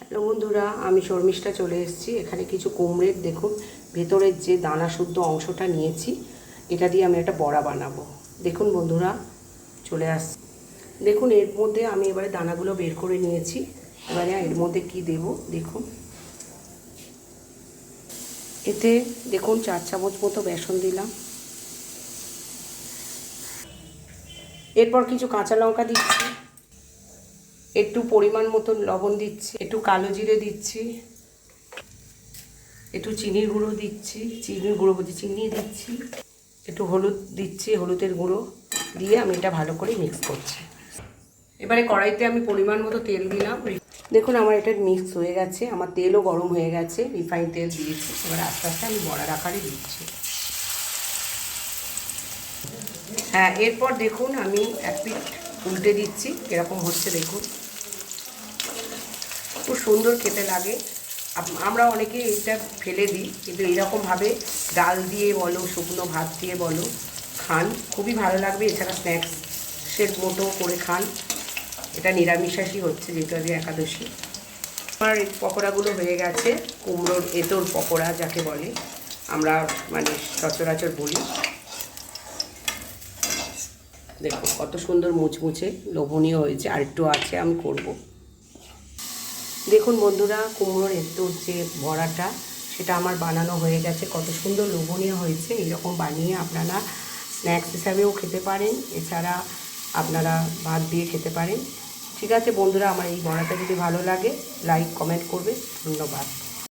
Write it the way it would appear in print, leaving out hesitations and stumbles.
Hello বন্ধুরা, আমি শর্মিষ্ঠা চলে এসেছি। এখানে কিছু কুমড়ের দেখুন ভেতরের যে দানা শুদ্ধ অংশটা নিয়েছি, এটা দিয়ে আমি একটা বড়া বানাবো। দেখুন বন্ধুরা, চলে আসছি। দেখুন এর মধ্যে আমি এবারে দানাগুলো বের করে নিয়েছি। এবারে এর মধ্যে কি দেব দেখুন। এতে দেখুন 4 চামচ মতো বেসন দিলাম। এরপর কিছু কাঁচা লঙ্কা দিচ্ছি, একটু পরিমাণ মতো লবণ দিচ্ছি, একটু কালো জিরে দিচ্ছি, একটু চিনির গুঁড়ো দিচ্ছি, চিনি দিচ্ছি, একটু হলুদ দিচ্ছি, হলুদের গুঁড়ো দিয়ে আমি এটা ভালো করে মিক্স করছি। এবারে কড়াইতে আমি পরিমাণ মতো তেল দিলাম। দেখুন আমার এটা মিক্স হয়ে গেছে, আমার তেলও গরম হয়ে গেছে, রিফাইন তেল দিয়েছি। এবার আস্তে আস্তে আমি বড়ার আকারে দিচ্ছি। হ্যাঁ, এরপর দেখুন আমি এক পিঠ উল্টে দিচ্ছি, এরকম হচ্ছে দেখুন। খুব সুন্দর খেতে লাগে। আমরা অনেকে এইটা ফেলে দিই, কিন্তু এইরকমভাবে ডাল দিয়ে বলো, শুকনো ভাত দিয়ে বলো খান, খুবই ভালো লাগবে। এছাড়া স্ন্যাক্সের মতো করে খান। এটা নিরামিষাশী হচ্ছে যেহেতু আজকে একাদশী। আমার এই পকোড়াগুলো হয়ে গেছে, কুমড়োর এঁতোর পকোড়া যাকে বলে, আমরা মানে সচরাচর বলি। দেখো কত সুন্দর মুচমুচে লোভনীয় হয়েছে, আর একটু আছে আমি করব। দেখুন বন্ধুরা, কুমড়োর এঁতোর যে বড়াটা সেটা আমার বানানো হয়ে গেছে, কত সুন্দর লোভনীয় হয়েছে। এইরকম বানিয়ে আপনারা স্ন্যাক্স হিসাবেও খেতে পারেন, এছাড়া আপনারা ভাত দিয়ে খেতে পারেন। ঠিক আছে বন্ধুরা, আমার এই বড়াটা যদি ভালো লাগে লাইক কমেন্ট করবে। ধন্যবাদ।